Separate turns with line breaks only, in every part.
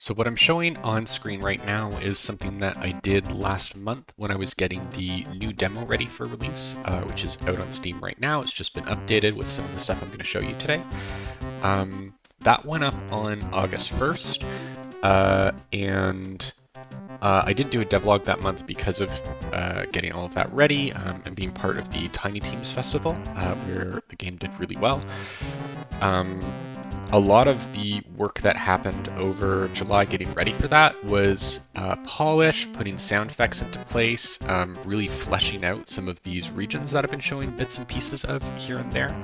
So what I'm showing on screen right now is something that I did last month when I was getting the new demo ready for release, which is out on Steam right now. It's just been updated with some of the stuff I'm going to show you today. That went up on August 1st, and I didn't do a devlog that month because of getting all of that ready and being part of the Tiny Teams Festival, where the game did really well. A lot of the work that happened over July getting ready for that was polish, putting sound effects into place, really fleshing out some of these regions that I've been showing bits and pieces of here and there.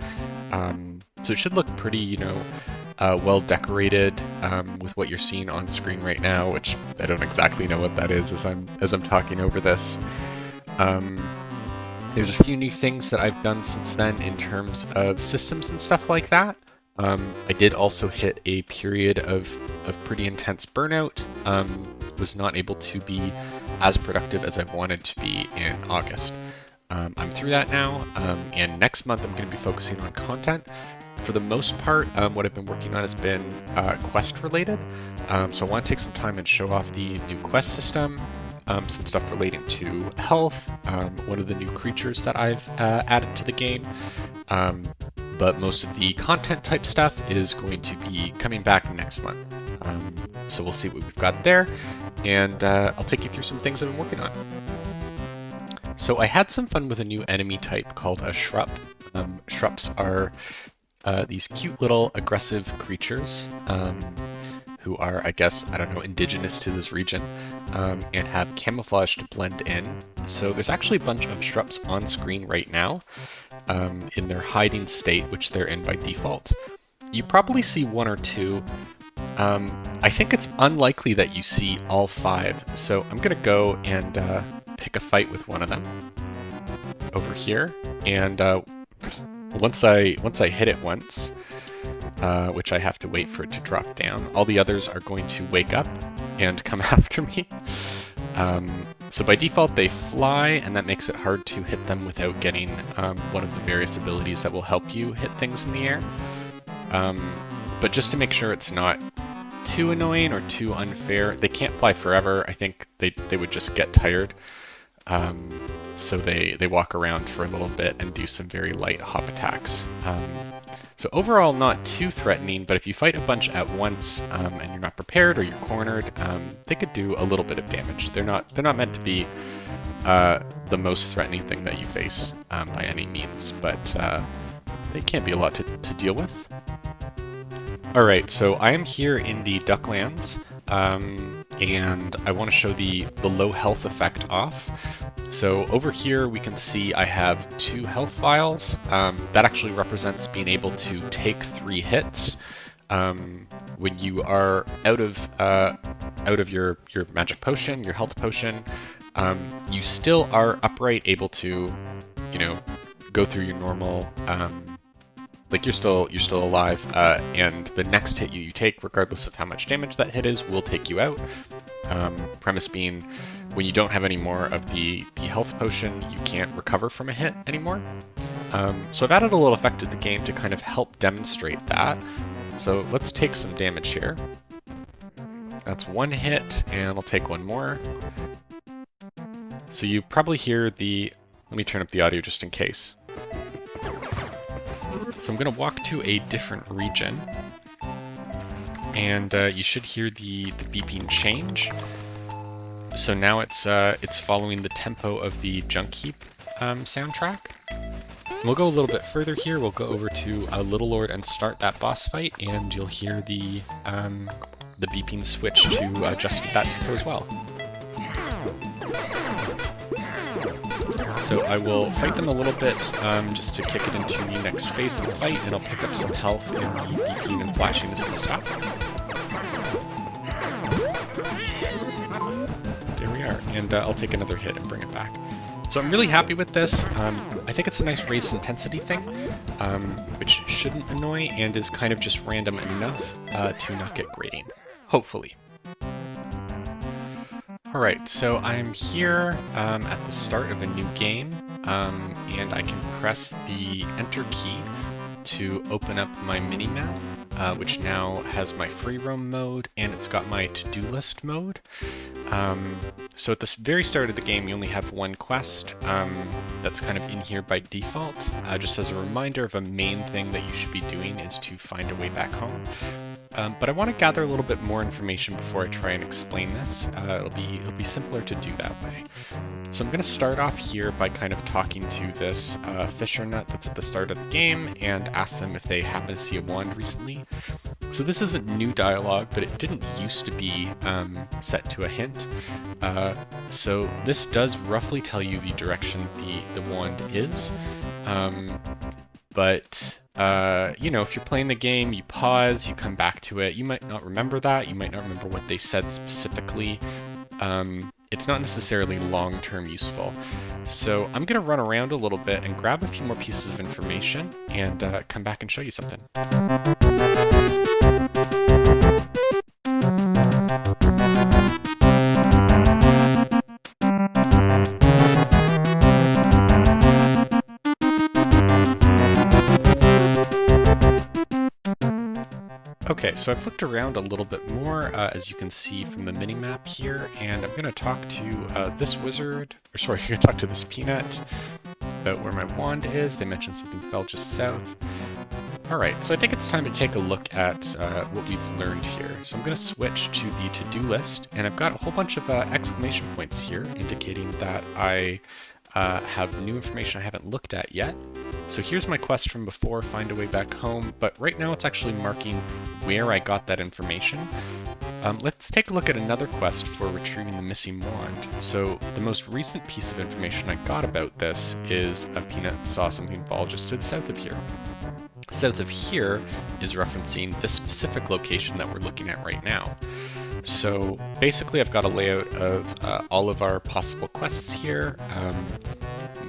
So it should look pretty, well decorated with what you're seeing on screen right now, which I don't exactly know what that is as I'm talking over this. There's a few new things that I've done since then in terms of systems and stuff like that. I did also hit a period of pretty intense burnout, was not able to be as productive as I wanted to be in August. I'm through that now, and next month I'm going to be focusing on content. For the most part, what I've been working on has been quest related, so I want to take some time and show off the new quest system, some stuff relating to health, one of the new creatures that I've added to the game, but most of the content type stuff is going to be coming back next month. So we'll see what we've got there, and I'll take you through some things I've been working on. So I had some fun with a new enemy type called a Shrup. Shrups are these cute little aggressive creatures who are, I guess, indigenous to this region and have camouflage to blend in. So there's actually a bunch of Shrups on screen right now in their hiding state, which they're in by default. You probably see one or two. I think it's unlikely that you see all five, so I'm gonna go and pick a fight with one of them over here, and once I hit it once, which I have to wait for it to drop down, all the others are going to wake up and come after me. So by default they fly, and that makes it hard to hit them without getting one of the various abilities that will help you hit things in the air. But just to make sure it's not too annoying or too unfair, they can't fly forever. I think they would just get tired. So they walk around for a little bit and do some very light hop attacks. So overall not too threatening, but if you fight a bunch at once and you're not prepared or you're cornered, they could do a little bit of damage. They're not meant to be the most threatening thing that you face by any means, but they can be a lot to deal with. Alright, so I am here in the Ducklands, and I want to show the low health effect off. So over here we can see I have 2 health vials. That actually represents being able to take 3 hits. When you are out of your magic potion, your health potion, you still are upright, able to, go through your normal. You're still alive, and the next hit you take, regardless of how much damage that hit is, will take you out. Premise being, when you don't have any more of the health potion, you can't recover from a hit anymore. So I've added a little effect to the game to kind of help demonstrate that. So let's take some damage here. That's 1 hit, and I'll take 1 more. So you probably hear let me turn up the audio just in case. So I'm going to walk to a different region, and you should hear the beeping change. So now it's following the tempo of the Junk Heap soundtrack. We'll go a little bit further here. We'll go over to Little Lord and start that boss fight, and you'll hear the beeping switch to adjust with that tempo as well. So I will fight them a little bit just to kick it into the next phase of the fight, and I'll pick up some health, and the beeping and flashing is going to stop. There we are, and I'll take another hit and bring it back. So I'm really happy with this. I think it's a nice raised intensity thing, which shouldn't annoy and is kind of just random enough to not get grating, hopefully. Alright, so I'm here at the start of a new game, and I can press the Enter key to open up my mini-map. which now has my free roam mode, and it's got my to-do list mode. So at the very start of the game, you only have one quest that's kind of in here by default. Just as a reminder of a main thing that you should be doing is to find a way back home. But I want to gather a little bit more information before I try and explain this. It'll be simpler to do that way. So I'm going to start off here by kind of talking to this fisher nut that's at the start of the game and ask them if they happen to see a wand recently. So this isn't new dialogue, but it didn't used to be set to a hint. So this does roughly tell you the direction the wand is. But you know, if you're playing the game, you pause, you come back to it. You might not remember that. You might not remember what they said specifically. It's not necessarily long-term useful. So I'm going to run around a little bit and grab a few more pieces of information and come back and show you something. Okay, so I've looked around a little bit more, as you can see from the mini-map here, and I'm going to talk to this wizard, or sorry, I'm going to talk to this peanut about where my wand is. They mentioned something fell just south. Alright, so I think it's time to take a look at what we've learned here. So I'm going to switch to the to-do list, and I've got a whole bunch of exclamation points here indicating that I have new information I haven't looked at yet. So here's my quest from before, find a way back home, but right now it's actually marking where I got that information. Let's take a look at another quest for retrieving the missing wand. So the most recent piece of information I got about this is a peanut saw something fall just to the south of here. South of here is referencing this specific location that we're looking at right now. So basically I've got a layout of all of our possible quests here,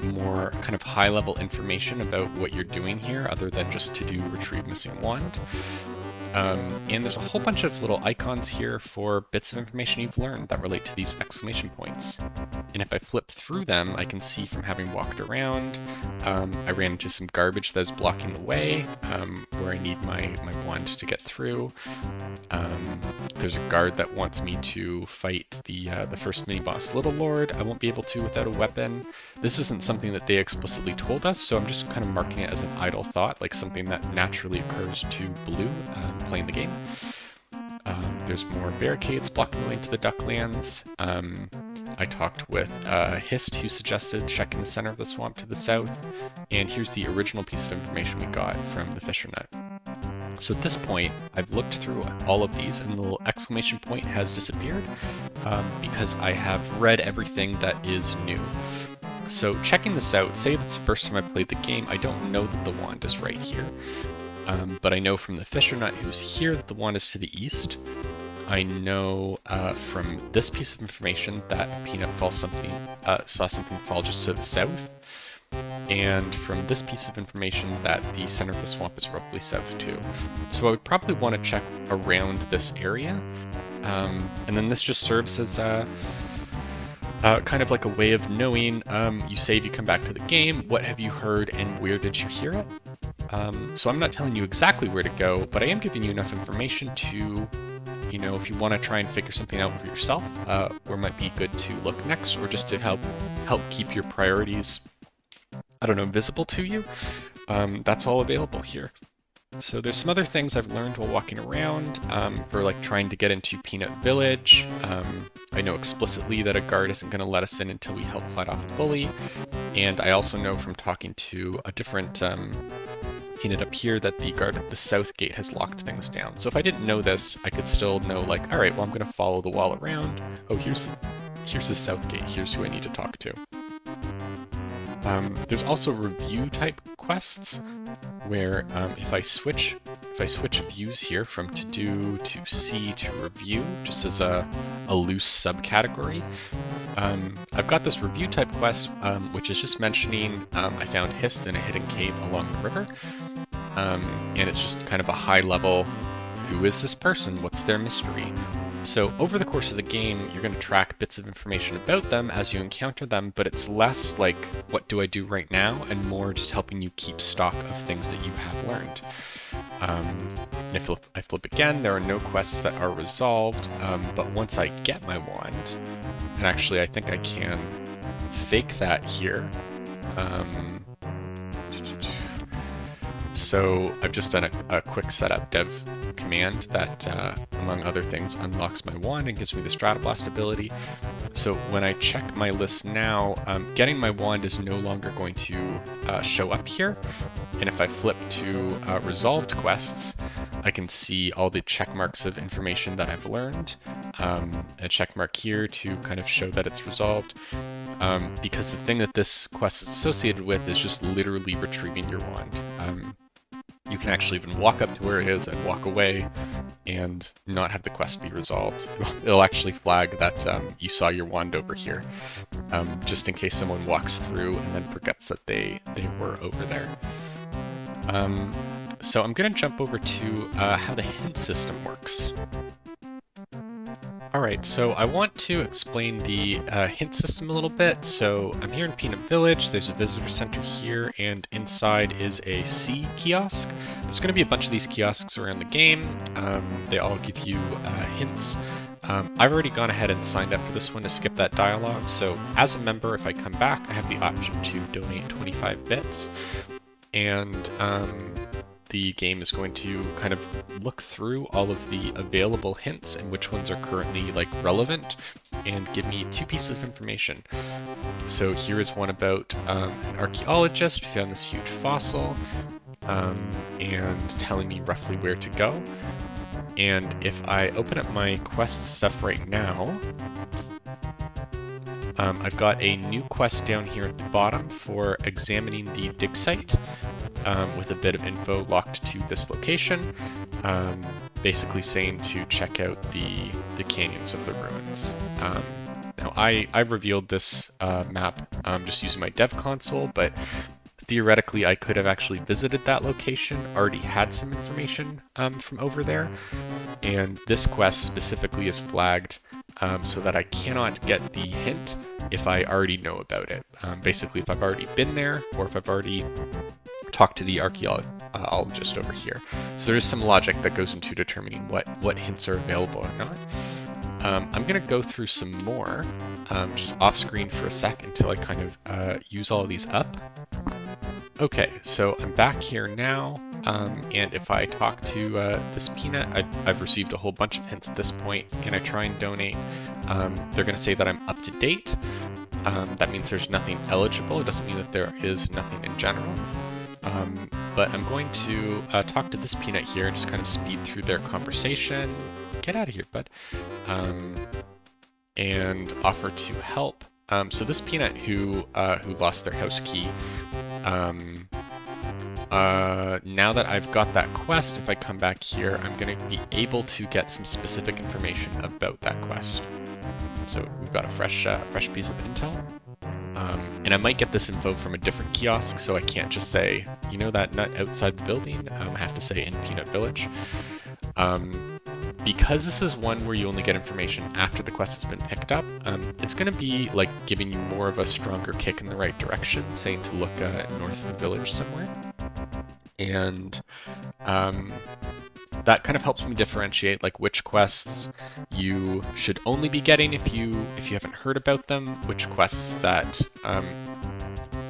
more kind of high-level information about what you're doing here other than just to do retrieve missing wand. And there's a whole bunch of little icons here for bits of information you've learned that relate to these exclamation points. And if I flip through them, I can see from having walked around, I ran into some garbage that's blocking the way, where I need my wand to get through. There's a guard that wants me to fight the first mini-boss Little Lord. I won't be able to without a weapon. This isn't something that they explicitly told us, so I'm just kind of marking it as an idle thought, like something that naturally occurs to Blue playing the game. There's more barricades blocking the way to the Ducklands. I talked with Hist, who suggested checking the center of the swamp to the south, and here's the original piece of information we got from the fisher nut. So at this point, I've looked through all of these, and the little exclamation point has disappeared because I have read everything that is new. So checking this out, say it's the first time I played the game, I don't know that the wand is right here. But I know from the fisher nut who's here that the wand is to the east. I know from this piece of information that Peanut saw something fall just to the south. And from this piece of information that the center of the swamp is roughly south too. So I would probably want to check around this area. And then this just serves as kind of like a way of knowing, you save, you come back to the game, what have you heard and where did you hear it? So I'm not telling you exactly where to go, but I am giving you enough information to, you know, if you want to try and figure something out for yourself, where might be good to look next, or just to help keep your priorities, I don't know, visible to you. That's all available here. So there's some other things I've learned while walking around, for like trying to get into Peanut Village. I know explicitly that a guard isn't going to let us in until we help fight off a bully. And I also know from talking to a different Peanut up here that the guard at the south gate has locked things down. So if I didn't know this, I could still know, like, all right, well, I'm going to follow the wall around. Oh, here's the south gate. Here's who I need to talk to. There's also review type quests where if I switch views here from to do to see to review, just as a loose subcategory, I've got this review type quest, which is just mentioning I found Hist in a hidden cave along the river, and it's just kind of a high level, who is this person, what's their mystery? So over the course of the game, you're going to track bits of information about them as you encounter them, but it's less like, what do I do right now, and more just helping you keep stock of things that you have learned. And if I flip again, there are no quests that are resolved, but once I get my wand, and actually I think I can fake that here. So I've just done a quick setup dev command that, among other things, unlocks my wand and gives me the Stratablast ability. So when I check my list now, getting my wand is no longer going to show up here. And if I flip to resolved quests, I can see all the check marks of information that I've learned. A check mark here to kind of show that it's resolved. Because the thing that this quest is associated with is just literally retrieving your wand. You can actually even walk up to where it is and walk away and not have the quest be resolved. It'll actually flag that you saw your wand over here, just in case someone walks through and then forgets that they were over there. So I'm going to jump over to how the hint system works. Alright, so I want to explain the hint system a little bit. So I'm here in Peanut Village, there's a visitor center here, and inside is a C kiosk. There's going to be a bunch of these kiosks around the game. They all give you hints. I've already gone ahead and signed up for this one to skip that dialogue, so as a member, if I come back, I have the option to donate 25 bits. And the game is going to kind of look through all of the available hints and which ones are currently relevant and give me 2 pieces of information. So here is one about an archaeologist who found this huge fossil and telling me roughly where to go. And if I open up my quest stuff right now, I've got a new quest down here at the bottom for examining the dig site. With a bit of info locked to this location, basically saying to check out the canyons of the ruins. Now I revealed this map just using my dev console, but theoretically I could have actually visited that location, already had some information from over there, and this quest specifically is flagged so that I cannot get the hint if I already know about it. Basically, if I've already been there, or if I've already talk to the archaeologist over here. So there is some logic that goes into determining what hints are available or not. I'm going to go through some more, just off screen for a sec until I kind of use all of these up. Okay, so I'm back here now, and if I talk to this peanut, I've received a whole bunch of hints at this point, and I try and donate. They're going to say that I'm up to date. That means there's nothing eligible. It doesn't mean that there is nothing in general. But I'm going to talk to this peanut here and just kind of speed through their conversation. Get out of here, bud. And offer to help. So this peanut who lost their house key, now that I've got that quest, if I come back here, I'm going to be able to get some specific information about that quest. So we've got a fresh piece of intel. And I might get this info from a different kiosk, so I can't just say, you know that nut outside the building? I have to say in Peanut Village. Because this is one where you only get information after the quest has been picked up, it's going to be giving you more of a stronger kick in the right direction, saying to look north of the village somewhere. And that kind of helps me differentiate which quests you should only be getting if you haven't heard about them, which quests that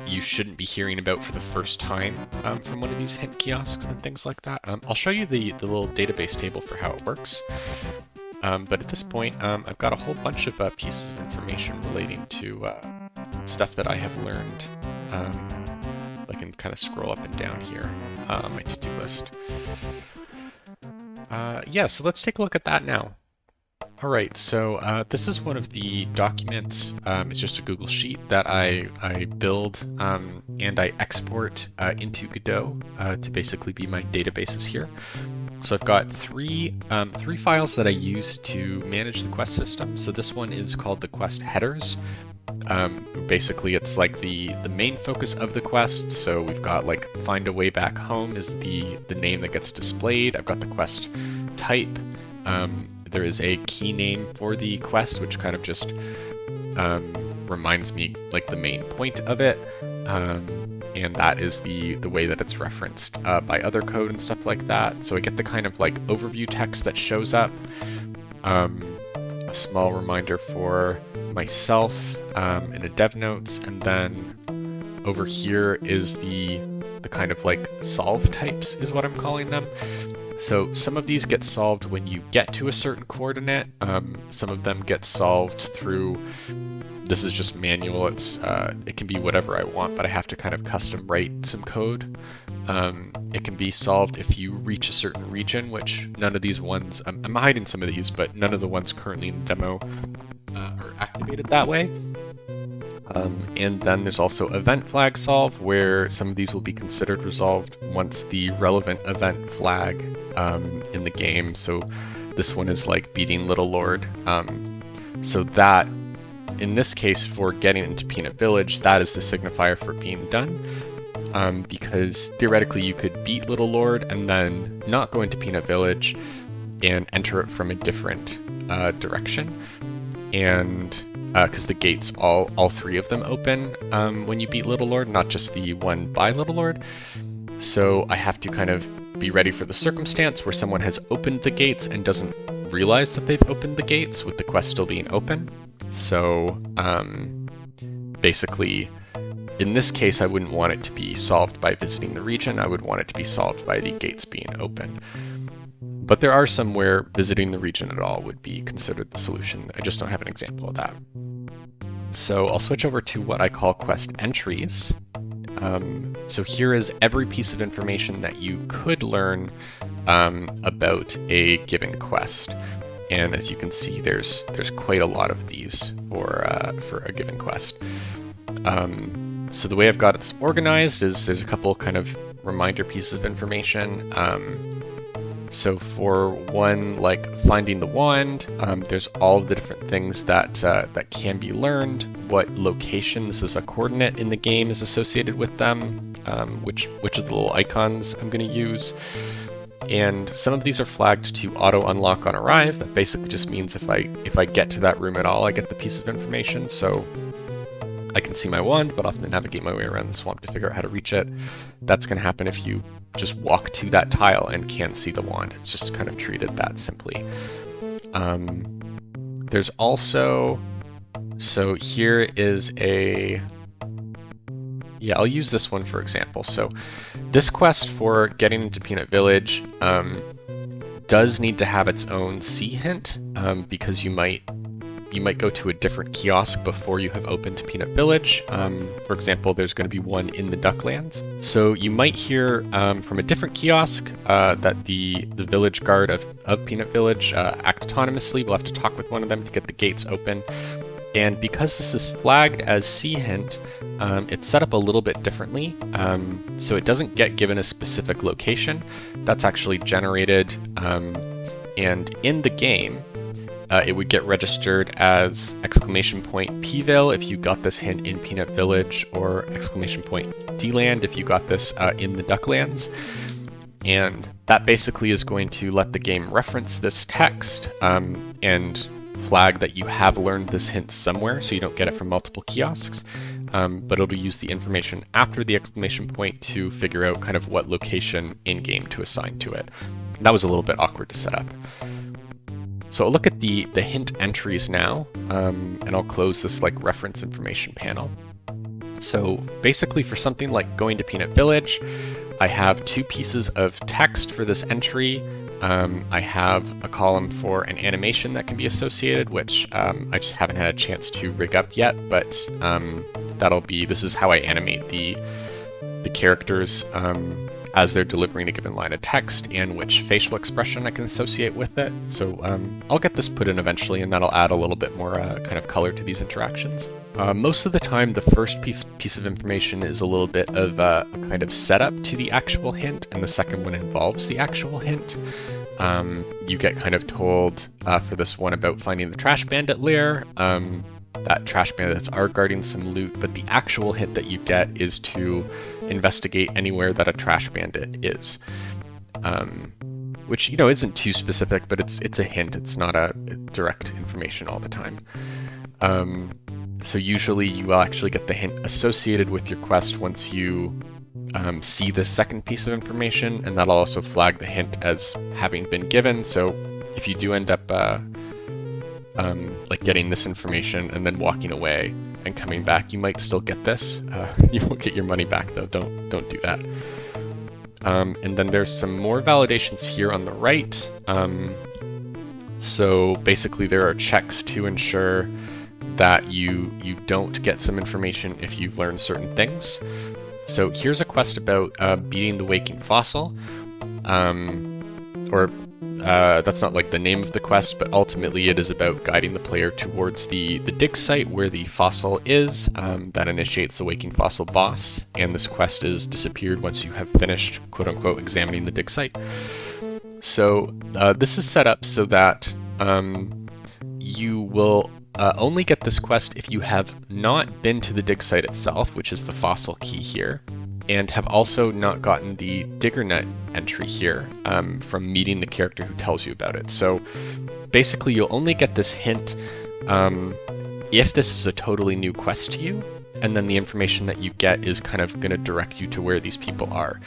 you shouldn't be hearing about for the first time from one of these hint kiosks and things like that. I'll show you the little database table for how it works. But at this point, I've got a whole bunch of pieces of information relating to stuff that I have learned. I can kind of scroll up and down here on my to-do list. Yeah, so let's take a look at that now. All right, so this is one of the documents. It's just a Google Sheet that I build and I export into Godot to basically be my databases here. So I've got three files that I use to manage the quest system. So this one is called the quest headers. Basically, it's the main focus of the quest. So we've got find a way back home is the name that gets displayed. I've got the quest type. There is a key name for the quest, which kind of just reminds me the main point of it. and that is the way that it's referenced by other code and stuff like that. So I get the kind of like overview text that shows up, a small reminder for myself in a dev notes, and then over here is the kind of like solve types is what I'm calling them. So some of these get solved when you get to a certain coordinate. Some of them get solved through, this is just manual, it can be whatever I want, but I have to kind of custom write some code. It can be solved if you reach a certain region, which none of these ones, I'm hiding some of these, but none of the ones currently in the demo are activated that way. And then there's also event flag solve, where some of these will be considered resolved once the relevant event flag in the game. So this one is like beating Little Lord. So that, in this case, for getting into Peanut Village, that is the signifier for being done. Because theoretically you could beat Little Lord and then not go into Peanut Village and enter it from a different direction. And because the gates, all three of them open when you beat Little Lord, not just the one by Little Lord. So I have to kind of be ready for the circumstance where someone has opened the gates and doesn't realize that they've opened the gates with the quest still being open. So basically, in this case, I wouldn't want it to be solved by visiting the region. I would want it to be solved by the gates being open. But there are some where visiting the region at all would be considered the solution. I just don't have an example of that. So I'll switch over to what I call quest entries. So here is every piece of information that you could learn about a given quest. And as you can see, there's quite a lot of these for a given quest. So the way I've got it organized is there's a couple kind of reminder pieces of information. So for one, like finding the wand, there's all of the different things that can be learned, what location, this is a coordinate in the game, is associated with them, which of the little icons I'm going to use. And some of these are flagged to auto unlock on arrive. That basically just means if I get to that room at all, I get the piece of information. So I can see my wand, but I'll have to navigate my way around the swamp to figure out how to reach it. That's going to happen if you just walk to that tile and can't see the wand. It's just kind of treated that simply. There's also, so here is I'll use this one for example. So this quest for getting into Peanut Village does need to have its own C hint, because you might go to a different kiosk before you have opened Peanut Village. For example, there's going to be one in the Ducklands. So you might hear from a different kiosk that the village guard of Peanut Village act autonomously. We'll have to talk with one of them to get the gates open. And because this is flagged as C hint, it's set up a little bit differently. So it doesn't get given a specific location. That's actually generated, and in the game, it would get registered as !PVille if you got this hint in Peanut Village, or !DLand if you got this in the Ducklands. And that basically is going to let the game reference this text and flag that you have learned this hint somewhere, so you don't get it from multiple kiosks. But it'll use the information after the ! To figure out kind of what location in-game to assign to it. That was a little bit awkward to set up. So I'll look at the hint entries now, and I'll close this like reference information panel. So basically for something like going to Peanut Village, I have two pieces of text for this entry. I have a column for an animation that can be associated, which I just haven't had a chance to rig up yet, but this is how I animate the characters as they're delivering a given line of text, and which facial expression I can associate with it. So I'll get this put in eventually, and that'll add a little bit more kind of color to these interactions. Most of the time, the first piece of information is a little bit of a kind of setup to the actual hint, and the second one involves the actual hint. You get kind of told for this one about finding the trash bandit lair. That trash bandits are guarding some loot, but the actual hint that you get is to investigate anywhere that a trash bandit is. Which, isn't too specific, but it's a hint. It's not a direct information all the time. So usually you will actually get the hint associated with your quest once you see the second piece of information, and that'll also flag the hint as having been given. So if you do end up like getting this information and then walking away and coming back, you might still get this. You won't get your money back though. Don't do that. And then there's some more validations here on the right. So basically there are checks to ensure that you don't get some information if you've learned certain things. So here's a quest about beating the waking fossil, that's not like the name of the quest, but ultimately it is about guiding the player towards the dig site where the fossil is. That initiates the waking fossil boss, and this quest is disappeared once you have finished, quote-unquote, examining the dig site. So this is set up so that you will only get this quest if you have not been to the dig site itself, which is the fossil key here, and have also not gotten the DiggerNet entry here from meeting the character who tells you about it. So basically you'll only get this hint if this is a totally new quest to you, and then the information that you get is kind of going to direct you to where these people are.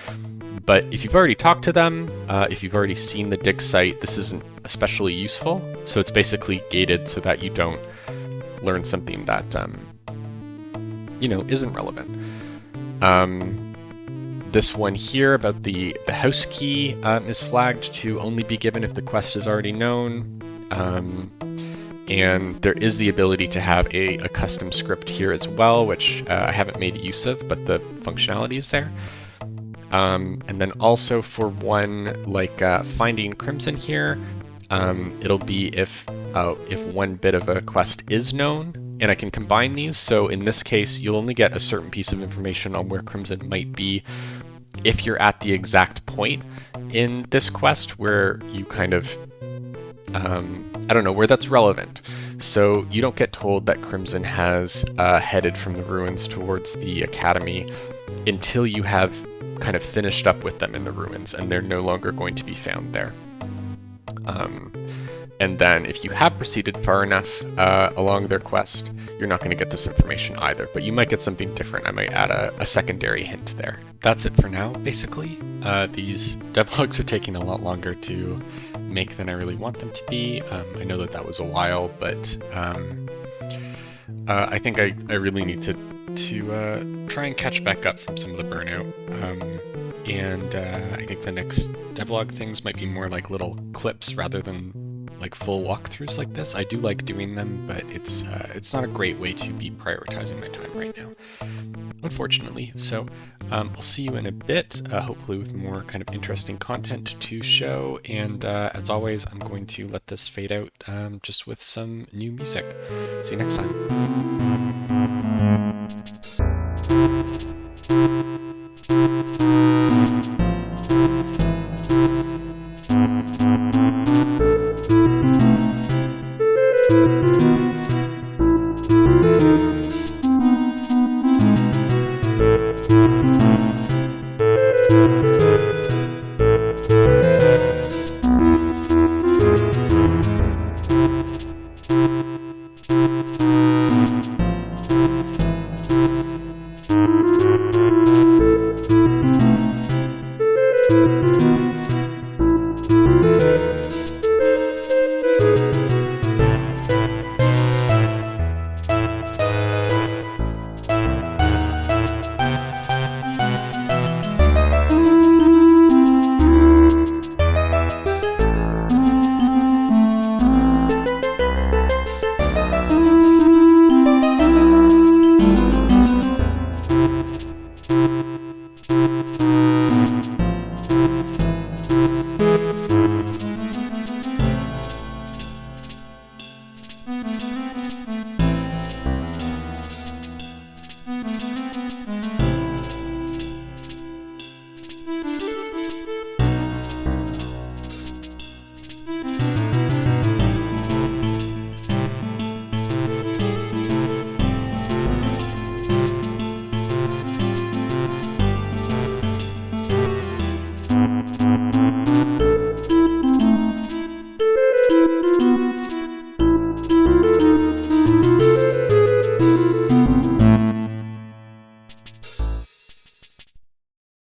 But if you've already talked to them, if you've already seen the dig site, this isn't especially useful. So it's basically gated so that you don't learn something that isn't relevant. This one here about the house key is flagged to only be given if the quest is already known. And there is the ability to have a custom script here as well, which I haven't made use of, but the functionality is there. And then also for one like finding Crimson here, it'll be if one bit of a quest is known, and I can combine these. So in this case, you'll only get a certain piece of information on where Crimson might be if you're at the exact point in this quest where you kind of, where that's relevant. So you don't get told that Crimson has headed from the ruins towards the academy until you have kind of finished up with them in the ruins, and they're no longer going to be found there. And then if you have proceeded far enough along their quest, you're not going to get this information either, but you might get something different. I might add a secondary hint there. That's it for now, basically. These devlogs are taking a lot longer to make than I really want them to be. I know that was a while, but I think I really need to try and catch back up from some of the burnout. And I think the next devlog things might be more like little clips rather than like full walkthroughs like this. I do like doing them, but it's not a great way to be prioritizing my time right now, unfortunately. So I'll see you in a bit, hopefully with more kind of interesting content to show. And as always, I'm going to let this fade out just with some new music. See you next time.